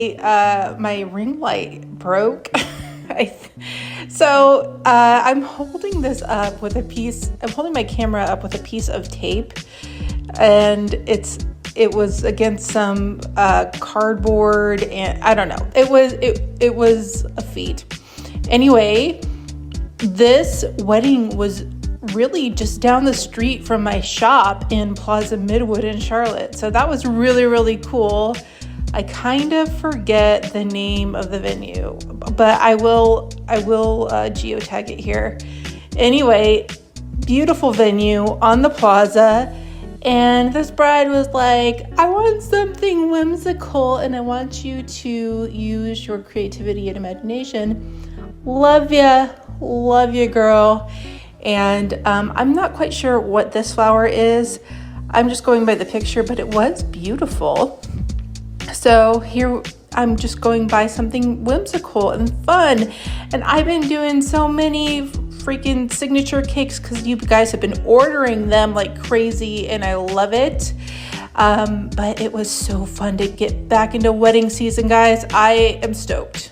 my ring light broke. So I'm holding this up with I'm holding my camera up with a piece of tape, and it was against some cardboard, and I don't know. It was a feat. Anyway, this wedding was really just down the street from my shop in Plaza Midwood in Charlotte. So that was really, really cool. I kind of forget the name of the venue, but I will geotag it here. Anyway, beautiful venue on the plaza. And this bride was like, I want something whimsical and I want you to use your creativity and imagination. Love ya, girl. And I'm not quite sure what this flower is. I'm just going by the picture, but it was beautiful. So here I'm just going by something whimsical and fun. And I've been doing so many freaking signature cakes because you guys have been ordering them like crazy and I love it. But it was so fun to get back into wedding season, guys. I am stoked.